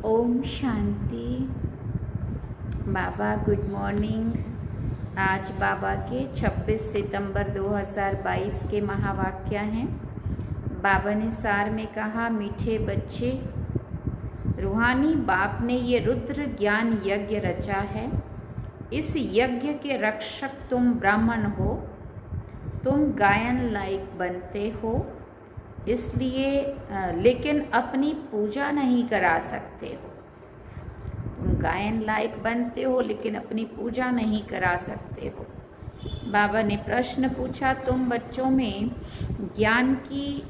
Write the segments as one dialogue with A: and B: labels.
A: ओम शांति। बाबा good morning. आज बाबा के 26 सितंबर 2022 के महावाक्य हैं। बाबा ने सार में कहा, मीठे बच्चे, रूहानी बाप ने ये रुद्र ज्ञान यज्ञ रचा है। इस यज्ञ के रक्षक तुम ब्राह्मण हो। तुम गायन लायक बनते हो, इसलिए लेकिन अपनी पूजा नहीं करा सकते हो। तुम गायन लायक बनते हो लेकिन अपनी पूजा नहीं करा सकते हो। बाबा ने प्रश्न पूछा, तुम बच्चों में ज्ञान की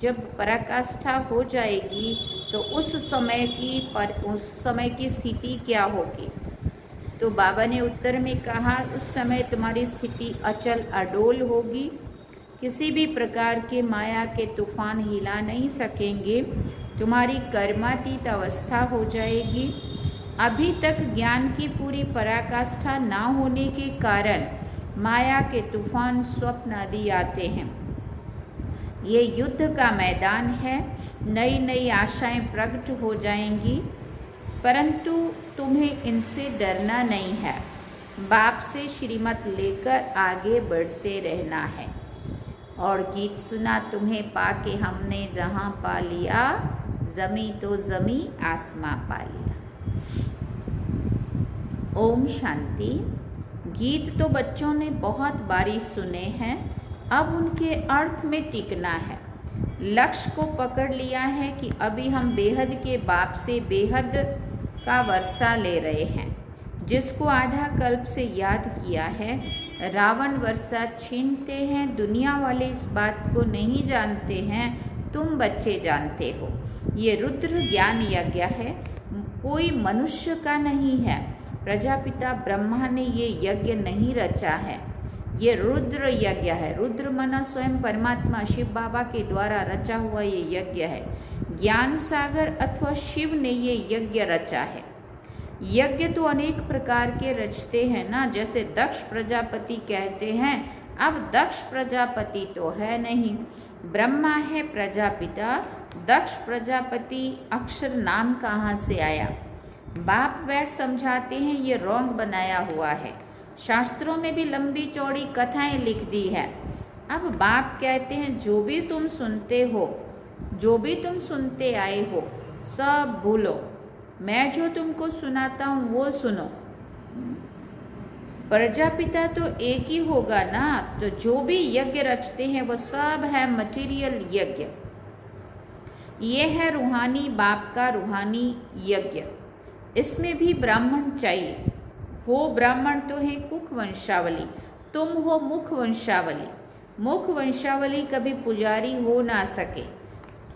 A: जब पराकाष्ठा हो जाएगी तो उस समय की स्थिति क्या होगी? तो बाबा ने उत्तर में कहा, उस समय तुम्हारी स्थिति अचल अडोल होगी। किसी भी प्रकार के माया के तूफान हिला नहीं सकेंगे। तुम्हारी कर्मातीत अवस्था हो जाएगी। अभी तक ज्ञान की पूरी पराकाष्ठा ना होने के कारण माया के तूफान स्वप्न आदि आते हैं। ये युद्ध का मैदान है। नई नई आशाएं प्रकट हो जाएंगी, परंतु तुम्हें इनसे डरना नहीं है। बाप से श्रीमत लेकर आगे बढ़ते रहना है। और गीत सुना, तुम्हें पाके हमने जहाँ पा लिया, जमी तो जमी आसमां पा लिया। ओम शांति। गीत तो बच्चों ने बहुत बारी सुने हैं, अब उनके अर्थ में टिकना है। लक्ष्य को पकड़ लिया है कि अभी हम बेहद के बाप से बेहद का वर्षा ले रहे हैं। जिसको आधा कल्प से याद किया है, रावण वर्षा छीनते हैं। दुनिया वाले इस बात को नहीं जानते हैं, तुम बच्चे जानते हो। ये रुद्र ज्ञान यज्ञ है, कोई मनुष्य का नहीं है। प्रजापिता ब्रह्मा ने ये यज्ञ नहीं रचा है, ये रुद्र यज्ञ है। रुद्र मना स्वयं परमात्मा शिव बाबा के द्वारा रचा हुआ ये यज्ञ है। ज्ञान सागर अथवा शिव ने ये यज्ञ रचा है। यज्ञ तो अनेक प्रकार के रचते हैं ना, जैसे दक्ष प्रजापति कहते हैं। अब दक्ष प्रजापति तो है नहीं, ब्रह्मा है प्रजापिता। दक्ष प्रजापति अक्षर नाम कहाँ से आया? बाप बैठ समझाते हैं, ये रॉन्ग बनाया हुआ है। शास्त्रों में भी लंबी चौड़ी कथाएं लिख दी है। अब बाप कहते हैं, जो भी तुम सुनते हो, जो भी तुम सुनते आए हो, सब भूलो। मैं जो तुमको सुनाता हूँ वो सुनो। प्रजापिता तो एक ही होगा ना, तो जो भी यज्ञ रचते हैं वो सब है मटेरियल यज्ञ। ये है रूहानी बाप का रूहानी यज्ञ। इसमें भी ब्राह्मण चाहिए। वो ब्राह्मण तो है कुक वंशावली, तुम हो मुख वंशावली। मुख वंशावली कभी पुजारी हो ना सके।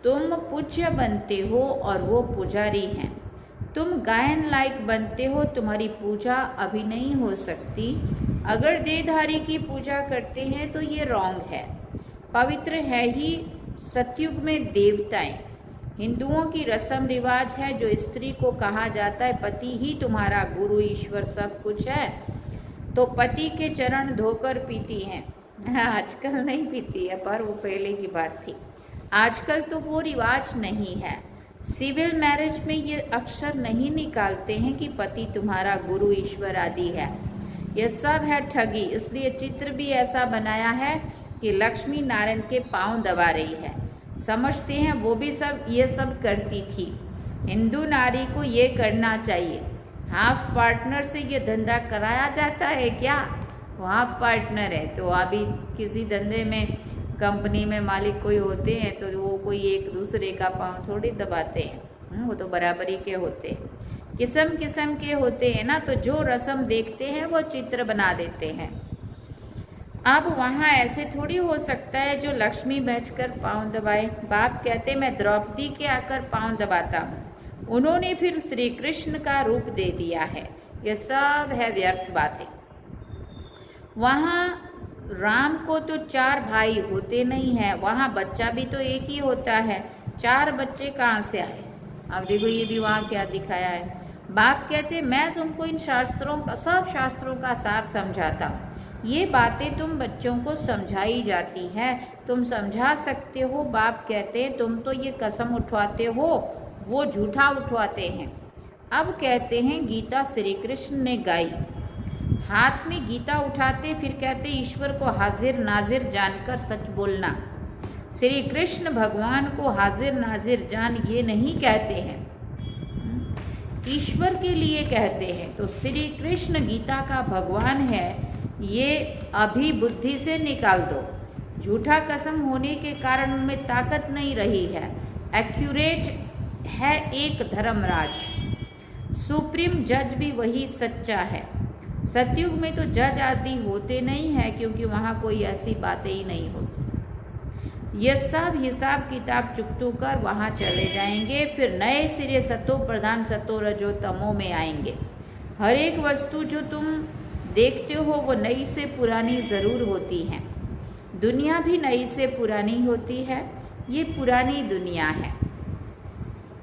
A: तुम पूज्य बनते हो और वो पुजारी हैं। तुम गायन लायक बनते हो, तुम्हारी पूजा अभी नहीं हो सकती। अगर देहधारी की पूजा करते हैं तो ये रॉन्ग है। पवित्र है ही सतयुग में देवताएं। हिंदुओं की रस्म रिवाज है, जो स्त्री को कहा जाता है पति ही तुम्हारा गुरु ईश्वर सब कुछ है, तो पति के चरण धोकर पीती हैं। आजकल नहीं पीती है, पर वो पहले की बात थी। आजकल तो वो रिवाज नहीं है। सिविल मैरिज में ये अक्षर नहीं निकालते हैं कि पति तुम्हारा गुरु ईश्वर आदि है। ये सब है ठगी। इसलिए चित्र भी ऐसा बनाया है कि लक्ष्मी नारायण के पांव दबा रही है। समझते हैं वो भी सब ये सब करती थी। हिंदू नारी को ये करना चाहिए। हाफ पार्टनर से ये धंधा कराया जाता है क्या? वो हाफ पार्टनर है, तो अभी किसी धंधे में कंपनी में मालिक कोई होते हैं तो वो कोई एक दूसरे का पांव थोड़ी दबाते हैं। वो तो बराबरी के होते हैं, किस्म किस्म के होते हैं ना। तो जो रस्म देखते हैं वो चित्र बना देते हैं। अब वहाँ ऐसे थोड़ी हो सकता है जो लक्ष्मी बैठकर पांव दबाए। बाप कहते, मैं द्रौपदी के आकर पांव दबाता हूँ, उन्होंने फिर श्री कृष्ण का रूप दे दिया है। ये सब है व्यर्थ बातें। वहाँ राम को तो 4 भाई होते नहीं हैं, वहाँ बच्चा भी तो एक ही होता है। 4 बच्चे कहाँ से आए? अब देखो ये भी वहाँ क्या दिखाया है। बाप कहते, मैं तुमको इन शास्त्रों का, सब शास्त्रों का सार समझाता हूँ। ये बातें तुम बच्चों को समझाई जाती है, तुम समझा सकते हो। बाप कहते, तुम तो ये कसम उठवाते हो, वो झूठा उठवाते हैं। अब कहते हैं गीता श्री कृष्ण ने गाई। हाथ में गीता उठाते फिर कहते ईश्वर को हाजिर नाजिर जानकर सच बोलना। श्री कृष्ण भगवान को हाजिर नाजिर जान ये नहीं कहते हैं, ईश्वर के लिए कहते हैं। तो श्री कृष्ण गीता का भगवान है, ये अभी बुद्धि से निकाल दो। झूठा कसम होने के कारण उनमें ताकत नहीं रही है। एक्यूरेट है एक धर्मराज, सुप्रीम जज भी वही सच्चा है। सतयुग में तो जज आदि होते नहीं है, क्योंकि वहाँ कोई ऐसी बातें ही नहीं होती। ये सब हिसाब किताब चुकतू कर वहाँ चले जाएंगे, फिर नए सिरे सतो प्रधान सतो रजो तमो में आएंगे। हर एक वस्तु जो तुम देखते हो वो नई से पुरानी ज़रूर होती है। दुनिया भी नई से पुरानी होती है, ये पुरानी दुनिया है,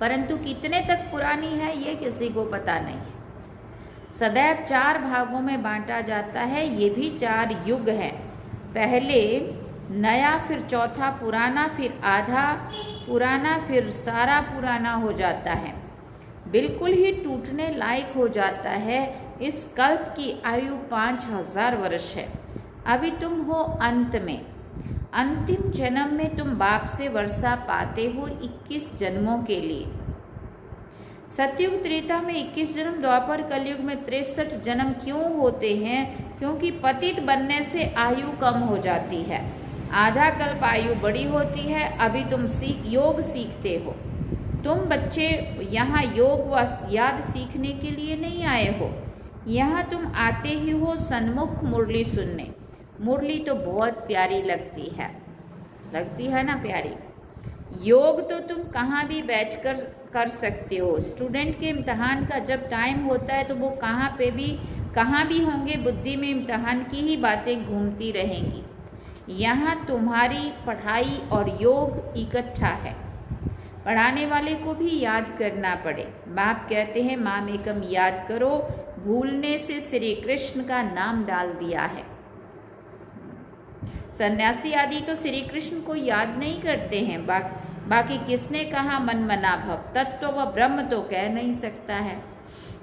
A: परंतु कितने तक पुरानी है ये किसी को पता नहीं है। सदैव 4 भागों में बांटा जाता है, ये भी 4 युग हैं। पहले नया, फिर चौथा पुराना, फिर आधा पुराना, फिर सारा पुराना हो जाता है, बिल्कुल ही टूटने लायक हो जाता है। इस कल्प की आयु 5000 वर्ष है। अभी तुम हो अंत में, अंतिम जन्म में तुम बाप से वर्षा पाते हो 21 जन्मों के लिए। सतयुग त्रेता में 21 जन्म, द्वापर कलयुग में 63 जन्म क्यों होते हैं? क्योंकि पतित बनने से आयु कम हो जाती है, आधा कल्प आयु बड़ी होती है। अभी तुम योग सीखते हो। तुम बच्चे यहाँ योग व याद सीखने के लिए नहीं आए हो, यहाँ तुम आते ही हो सन्मुख मुरली सुनने। मुरली तो बहुत प्यारी लगती है ना प्यारी। योग तो तुम कहाँ भी बैठकर कर सकते हो। स्टूडेंट के इम्तहान का जब टाइम होता है तो वो कहाँ भी होंगे, बुद्धि में इम्तहान की ही बातें घूमती रहेंगी। यहाँ तुम्हारी पढ़ाई और योग इकट्ठा है। पढ़ाने वाले को भी याद करना पड़े। बाप कहते हैं माम एकम याद करो, भूलने से श्री कृष्ण का नाम डाल दिया है। सन्यासी आदि तो श्री कृष्ण को याद नहीं करते हैं। बाकी किसने कहा मन मना भव, तत्व व ब्रह्म तो कह नहीं सकता है।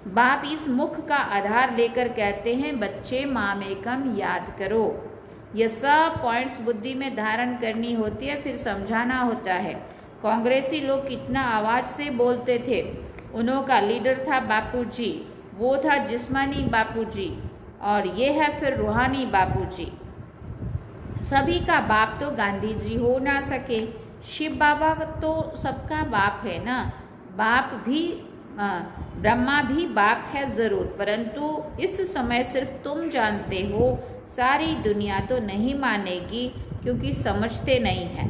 A: बाप इस मुख का आधार लेकर कहते हैं बच्चे माम एकम याद करो। ये सब पॉइंट्स बुद्धि में धारण करनी होती है, फिर समझाना होता है। कांग्रेसी लोग कितना आवाज़ से बोलते थे। उन्हों का लीडर था बापूजी, वो था जिस्मानी बापूजी, और ये है फिर रूहानी बापूजी। सभी का बाप तो गांधी जी हो ना सके। शिव बाबा तो सबका बाप है ना। बाप भी ब्रह्मा भी बाप है ज़रूर, परंतु इस समय सिर्फ तुम जानते हो, सारी दुनिया तो नहीं मानेगी, क्योंकि समझते नहीं है।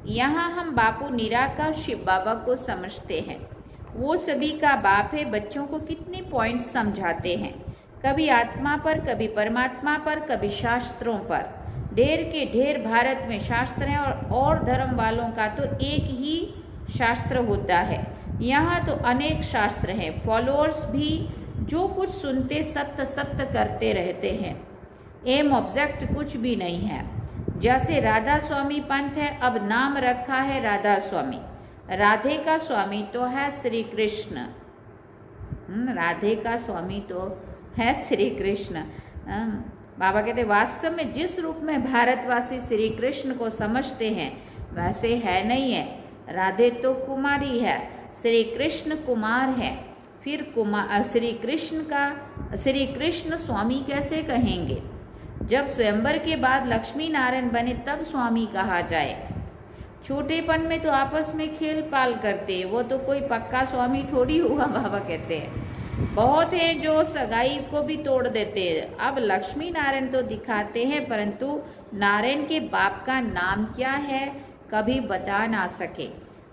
A: यहाँ हम बापू निराकार शिव बाबा को समझते हैं, वो सभी का बाप है। बच्चों को कितने पॉइंट्स समझाते हैं, कभी आत्मा पर, कभी परमात्मा पर, कभी शास्त्रों पर। ढेर के ढेर भारत में शास्त्र हैं, और धर्म वालों का तो एक ही शास्त्र होता है। यहाँ तो अनेक शास्त्र हैं। फॉलोअर्स भी जो कुछ सुनते सत्य सत्य करते रहते हैं। एम ऑब्जेक्ट कुछ भी नहीं है। जैसे राधा स्वामी पंथ है, अब नाम रखा है राधा स्वामी। राधे का स्वामी तो है श्री कृष्ण। राधे का स्वामी तो है श्री कृष्ण। बाबा कहते वास्तव में जिस रूप में भारतवासी श्री कृष्ण को समझते हैं वैसे है नहीं है। राधे तो कुमारी है, श्री कृष्ण कुमार है। फिर श्री कृष्ण स्वामी कैसे कहेंगे? जब स्वयंवर के बाद लक्ष्मी नारायण बने तब स्वामी कहा जाए। छोटेपन में तो आपस में खेल पाल करते हैं, वो तो कोई पक्का स्वामी थोड़ी हुआ। बाबा कहते हैं बहुत हैं जो सगाई को भी तोड़ देते हैं। अब लक्ष्मी नारायण तो दिखाते हैं, परंतु नारायण के बाप का नाम क्या है कभी बता ना सके।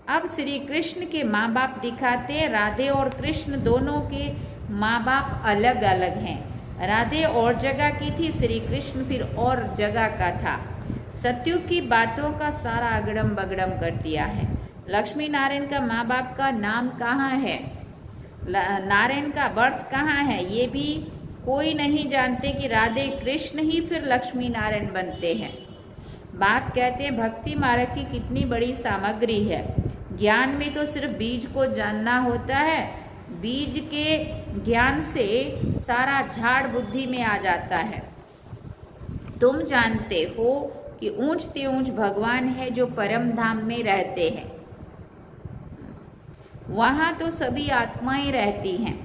A: अब श्री कृष्ण के माँ बाप दिखाते हैं। राधे और कृष्ण दोनों के माँ बाप अलग अलग हैं। राधे और जगह की थी, श्री कृष्ण फिर और जगह का था। सतयुग की बातों का सारा अगड़म बगड़म कर दिया है। लक्ष्मी नारायण का माँ बाप का नाम कहाँ है, नारायण का बर्थ कहाँ है, ये भी कोई नहीं जानते कि राधे कृष्ण ही फिर लक्ष्मी नारायण बनते हैं। बाप कहते हैं भक्ति मार्ग की कितनी बड़ी सामग्री है। ज्ञान में तो सिर्फ बीज को जानना होता है, बीज के ज्ञान से सारा झाड़ बुद्धि में आ जाता है। तुम जानते हो कि ऊंचते ऊंच भगवान है जो परम धाम में रहते हैं, वहाँ तो सभी आत्माएं रहती हैं।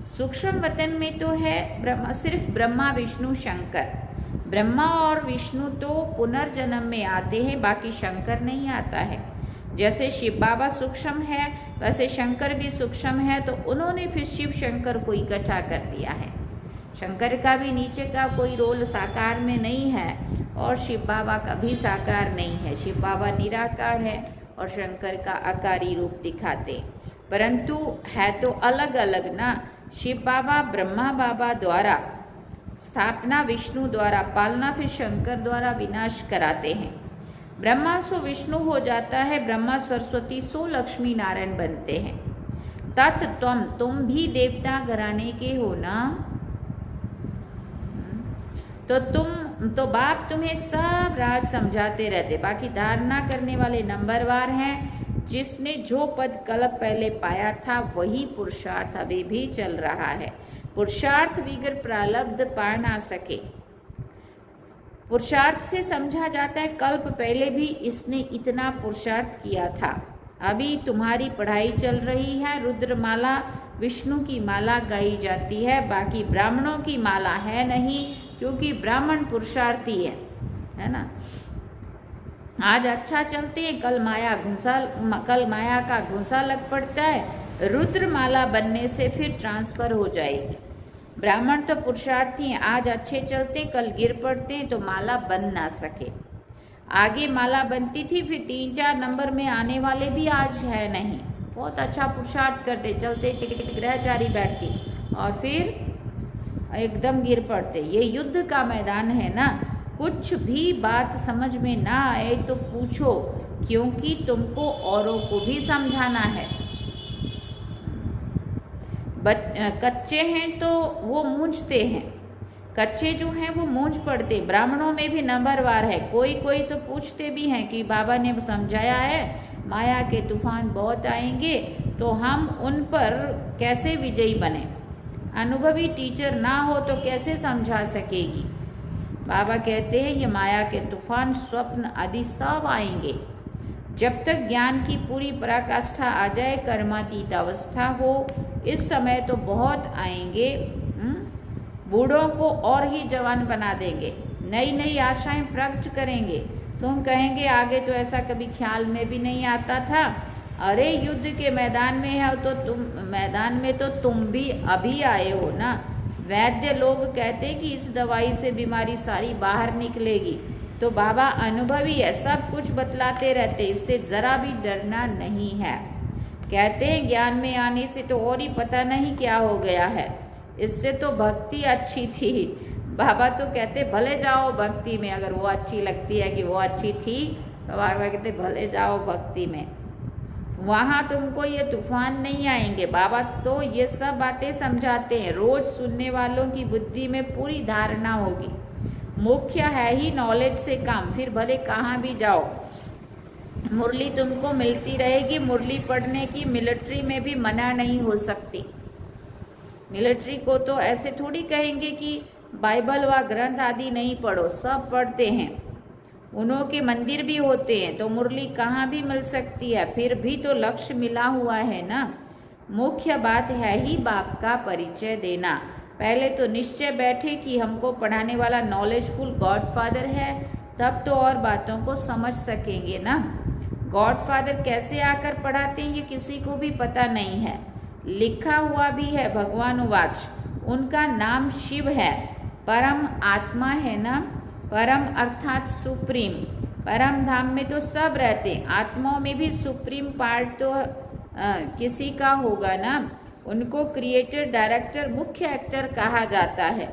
A: सूक्ष्म वतन में तो है सिर्फ ब्रह्मा विष्णु शंकर। ब्रह्मा और विष्णु तो पुनर्जन्म में आते हैं, बाकी शंकर नहीं आता है। जैसे शिव बाबा सूक्ष्म है वैसे शंकर भी सूक्ष्म है, तो उन्होंने फिर शिव शंकर को इकट्ठा कर दिया है। शंकर का भी नीचे का कोई रोल साकार में नहीं है और शिव बाबा का भी साकार नहीं है। शिव बाबा निराकार है और शंकर का आकारी रूप दिखाते, परंतु है तो अलग अलग ना। शिव बाबा ब्रह्मा बाबा द्वारा स्थापना, विष्णु द्वारा पालना, फिर शंकर द्वारा विनाश कराते हैं। ब्रह्मा सो विष्णु हो जाता है, ब्रह्मा सरस्वती सो लक्ष्मी नारायण बनते हैं। तत् तुम भी देवता घराने के हो ना, तो बाप तुम्हें सब राज समझाते रहते। बाकी धारणा करने वाले नंबरवार हैं। जिसने जो पद कल्प पहले पाया था वही पुरुषार्थ अभी भी चल रहा है। पुरुषार्थ बिगर प्रारब्ध पा ना सके। पुरुषार्थ से समझा जाता है कल्प पहले भी इसने इतना पुरुषार्थ किया था। अभी तुम्हारी पढ़ाई चल रही है, रुद्रमाला विष्णु की माला गाई जाती है, बाकी ब्राह्मणों की माला है नहीं, क्योंकि ब्राह्मण पुरुषार्थी है ना। आज अच्छा चलते हैं, कल माया का घुसा लग पड़ता है। रुद्रमाला बनने से फिर ट्रांसफर हो जाएगी। ब्राह्मण तो पुरुषार्थी हैं, आज अच्छे चलते कल गिर पड़ते हैं तो माला बन ना सके। आगे माला बनती थी, फिर 3-4 नंबर में आने वाले भी आज है नहीं। बहुत अच्छा पुरुषार्थ करते, चलते ग्रहचारी बैठती और फिर एकदम गिर पड़ते। ये युद्ध का मैदान है ना। कुछ भी बात समझ में ना आए तो पूछो, क्योंकि तुमको औरों को भी समझाना है। कच्चे हैं तो वो मूंझते हैं, कच्चे जो हैं वो मूंझ पड़ते। ब्राह्मणों में भी नंबरवार है। कोई कोई तो पूछते भी हैं कि बाबा ने समझाया है माया के तूफान बहुत आएंगे, तो हम उन पर कैसे विजयी बने। अनुभवी टीचर ना हो तो कैसे समझा सकेगी। बाबा कहते हैं ये माया के तूफान, स्वप्न आदि सब आएंगे। जब तक ज्ञान की पूरी पराकाष्ठा आ जाए, कर्मातीत अवस्था हो, इस समय तो बहुत आएंगे। बूढ़ों को और ही जवान बना देंगे, नई नई आशाएं प्रकट करेंगे। तुम कहेंगे आगे तो ऐसा कभी ख्याल में भी नहीं आता था। अरे युद्ध के मैदान में है तो तुम भी अभी आए हो ना। वैद्य लोग कहते कि इस दवाई से बीमारी सारी बाहर निकलेगी, तो बाबा अनुभवी है, सब कुछ बतलाते रहते, इससे ज़रा भी डरना नहीं है। कहते हैं ज्ञान में आने से तो और ही पता नहीं क्या हो गया है, इससे तो भक्ति अच्छी थी। बाबा तो कहते भले जाओ भक्ति में, अगर वो अच्छी लगती है कि वो अच्छी थी तो बाबा कहते भले जाओ भक्ति में, वहाँ तुमको ये तूफान नहीं आएंगे। बाबा तो ये सब बातें समझाते हैं, रोज सुनने वालों की बुद्धि में पूरी धारणा होगी। मुख्य है ही नॉलेज से काम, फिर भले कहाँ भी जाओ मुरली तुमको मिलती रहेगी। मुरली पढ़ने की मिलिट्री में भी मना नहीं हो सकती। मिलिट्री को तो ऐसे थोड़ी कहेंगे कि बाइबल व ग्रंथ आदि नहीं पढ़ो, सब पढ़ते हैं। उन्हों के मंदिर भी होते हैं, तो मुरली कहाँ भी मिल सकती है, फिर भी तो लक्ष्य मिला हुआ है ना। मुख्य बात है ही बाप का परिचय देना। पहले तो निश्चय बैठे कि हमको पढ़ाने वाला नॉलेजफुल गॉडफादर है, तब तो और बातों को समझ सकेंगे ना। गॉडफादर कैसे आकर पढ़ाते हैं ये किसी को भी पता नहीं है। लिखा हुआ भी है भगवान उवाच, उनका नाम शिव है, परम आत्मा है ना। परम अर्थात सुप्रीम, परम धाम में तो सब रहते, आत्माओं में भी सुप्रीम पार्ट तो किसी का होगा ना। उनको क्रिएटर, डायरेक्टर, मुख्य एक्टर कहा जाता है।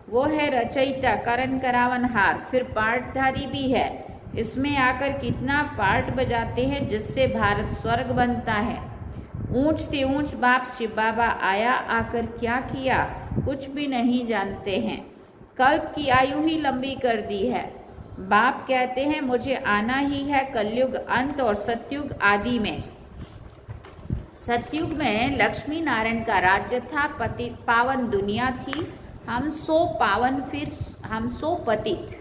A: वो है रचयिता, करण करावनहार, फिर पार्टधारी भी है। इसमें आकर कितना पार्ट बजाते हैं जिससे भारत स्वर्ग बनता है। ऊंच से ऊंच बाप शिव बाबा आया, आकर क्या किया कुछ भी नहीं जानते हैं। कल्प की आयु ही लंबी कर दी है। बाप कहते हैं मुझे आना ही है कलयुग अंत और सतयुग आदि में। सतयुग में लक्ष्मी नारायण का राज्य था, पतित पावन दुनिया थी, हम सो पावन फिर हम सो पतित।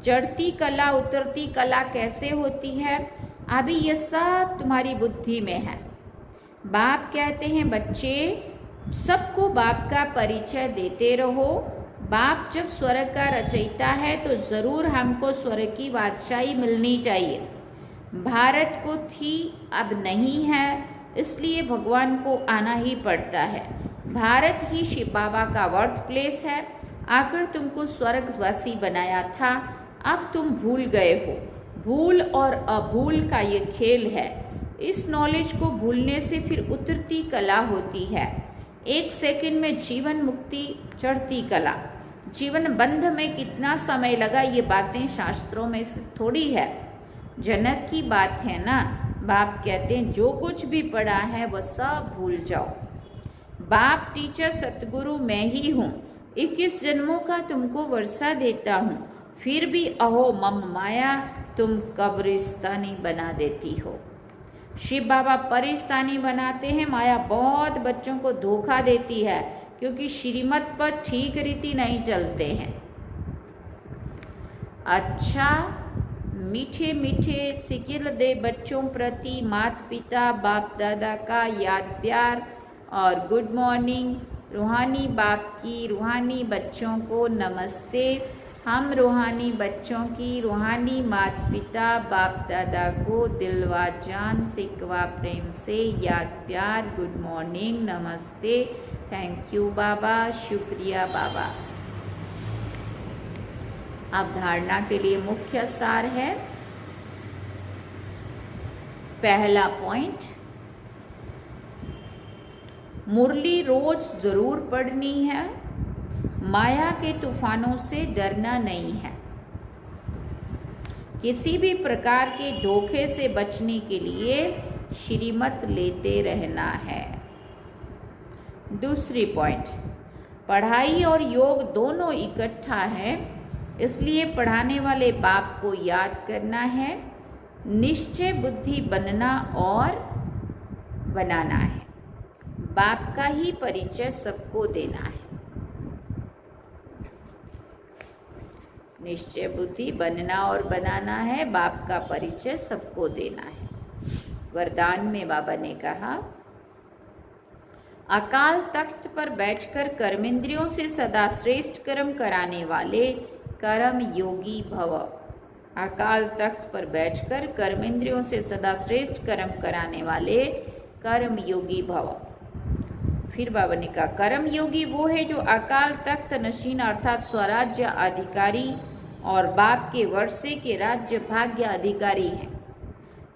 A: चढ़ती कला उतरती कला कैसे होती है, अभी ये सब तुम्हारी बुद्धि में है। बाप कहते हैं बच्चे सबको बाप का परिचय देते रहो। बाप जब स्वर्ग का रचयिता है तो ज़रूर हमको स्वर्ग की बादशाही मिलनी चाहिए। भारत को थी, अब नहीं है, इसलिए भगवान को आना ही पड़ता है। भारत ही शिव बाबा का बर्थ प्लेस है। आकर तुमको स्वर्गवासी बनाया था, अब तुम भूल गए हो। भूल और अभूल का ये खेल है। इस नॉलेज को भूलने से फिर उतरती कला होती है। एक सेकंड में जीवन मुक्ति, चढ़ती कला। जीवन बंध में कितना समय लगा, ये बातें शास्त्रों में से थोड़ी है, जनक की बात है ना। बाप कहते हैं जो कुछ भी पढ़ा है वह सब भूल जाओ। बाप टीचर सतगुरु मैं ही हूँ। 21 जन्मों का तुमको वर्षा देता हूँ, फिर भी अहो मम माया तुम कब्रिस्तानी बना देती हो। शिव बाबा परिस्तानी बनाते हैं। माया बहुत बच्चों को धोखा देती है क्योंकि श्रीमत पर ठीक रीति नहीं चलते हैं। अच्छा, मीठे मीठे सिकिल दे बच्चों प्रति माता पिता बाप दादा का याद प्यार और गुड मॉर्निंग। रूहानी बाप की रूहानी बच्चों को नमस्ते। हम रूहानी बच्चों की रूहानी माता पिता बाप दादा को दिलवा जान सिकवा प्रेम से याद प्यार, गुड मॉर्निंग, नमस्ते, थैंक यू बाबा, शुक्रिया बाबा। अब धारणा के लिए मुख्य सार है। पहला पॉइंट, मुरली रोज जरूर पढ़नी है। माया के तूफानों से डरना नहीं है। किसी भी प्रकार के धोखे से बचने के लिए श्रीमत लेते रहना है। दूसरी पॉइंट, पढ़ाई और योग दोनों इकट्ठा है, इसलिए पढ़ाने वाले बाप को याद करना है। निश्चय बुद्धि बनना और बनाना है। बाप का ही परिचय सबको देना है। निश्चय बुद्धि बनना और बनाना है, बाप का परिचय सबको देना है। वरदान में बाबा ने कहा, अकाल तख्त पर बैठकर कर्मेंद्रियों से सदा श्रेष्ठ कर्म कराने वाले कर्म योगी भव। अकाल तख्त पर बैठकर कर्मेंद्रियों से सदा श्रेष्ठ कर्म कराने वाले कर्म योगी भव। फिर बाबा ने कहा, कर्म योगी वो है जो अकाल तख्त नशीन अर्थात स्वराज्य अधिकारी और बाप के वर्षे के राज्य भाग्य अधिकारी हैं।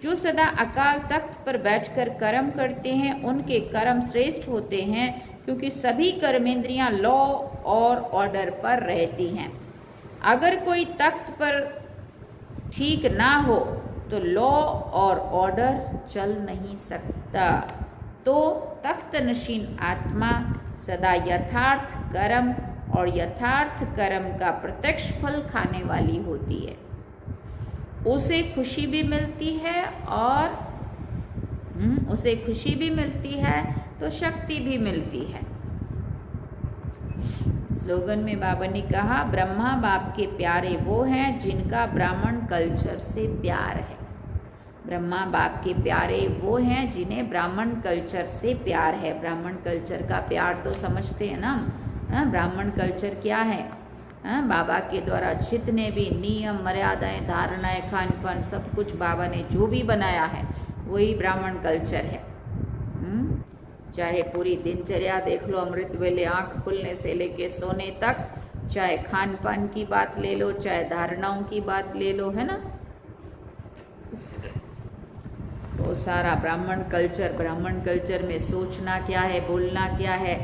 A: जो सदा अकाल तख्त पर बैठकर कर्म करते हैं उनके कर्म श्रेष्ठ होते हैं, क्योंकि सभी कर्मेंद्रियां लॉ और ऑर्डर पर रहती हैं। अगर कोई तख्त पर ठीक ना हो तो लॉ और ऑर्डर चल नहीं सकता। तो तख्त नशीन आत्मा सदा यथार्थ कर्म और यथार्थ कर्म का प्रत्यक्ष फल खाने वाली होती है। उसे खुशी भी मिलती है और उसे खुशी भी मिलती है तो शक्ति भी मिलती है। स्लोगन में बाबा ने कहा, ब्रह्मा बाप के प्यारे वो हैं जिनका ब्राह्मण कल्चर से प्यार है। ब्रह्मा बाप के प्यारे वो हैं जिन्हें ब्राह्मण कल्चर से प्यार है। ब्राह्मण कल्चर का प्यार तो समझते हैं ना। ब्राह्मण कल्चर क्या है? बाबा के द्वारा जितने भी नियम मर्यादाएं धारणाएं खान पान सब कुछ बाबा ने जो भी बनाया है वही ब्राह्मण कल्चर है। चाहे पूरी दिनचर्या देख लो, अमृत वेले आँख खुलने से लेके सोने तक, चाहे खान पान की बात ले लो, चाहे धारणाओं की बात ले लो, है ना। तो सारा ब्राह्मण कल्चर में सोचना क्या है, बोलना क्या है,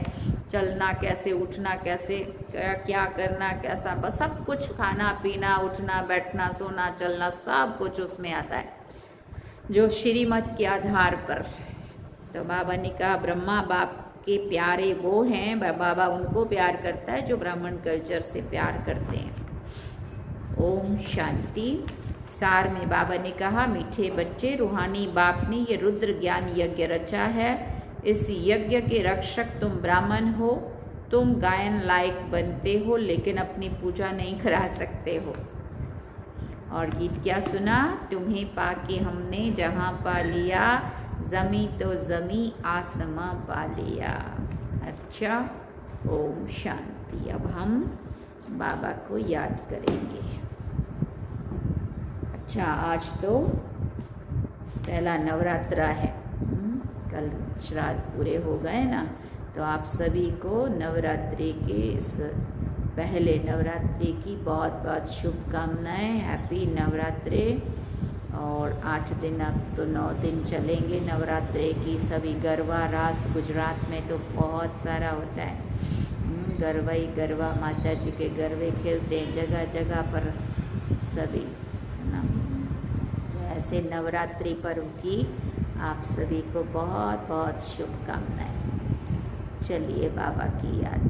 A: चलना कैसे, उठना कैसे, क्या करना कैसा, बस सब कुछ, खाना पीना उठना बैठना सोना चलना सब कुछ उसमें आता है, जो श्रीमत के आधार पर। तो बाबा ने कहा ब्रह्मा बाप के प्यारे वो हैं, बाबा उनको प्यार करता है जो ब्राह्मण कल्चर से प्यार करते हैं। ओम शांति। सार में बाबा ने कहा, मीठे बच्चे, रूहानी बाप ने ये रुद्र ज्ञान यज्ञ रचा है। इस यज्ञ के रक्षक तुम ब्राह्मण हो। तुम गायन लायक बनते हो लेकिन अपनी पूजा नहीं करा सकते हो। और गीत क्या सुना? तुम्हें पाके हमने जहाँ पा लिया, जमी तो जमी आसमां पा लिया। अच्छा, ओम शांति। अब हम बाबा को याद करेंगे। अच्छा, आज तो पहला नवरात्रा है। कल श्राद्ध पूरे हो गए ना, तो आप सभी को नवरात्रि के इस पहले नवरात्रि की बहुत बहुत शुभकामनाएं। हैप्पी नवरात्रि। और 8 दिन, अब तो 9 दिन चलेंगे नवरात्रि की। सभी गरबा रास गुजरात में तो बहुत सारा होता है। गरबा ही गरबा, माता जी के गरबे खेलते हैं जगह जगह पर सभी, है ना। तो ऐसे नवरात्रि पर्व की आप सभी को बहुत बहुत शुभकामनाएं। चलिए बाबा की याद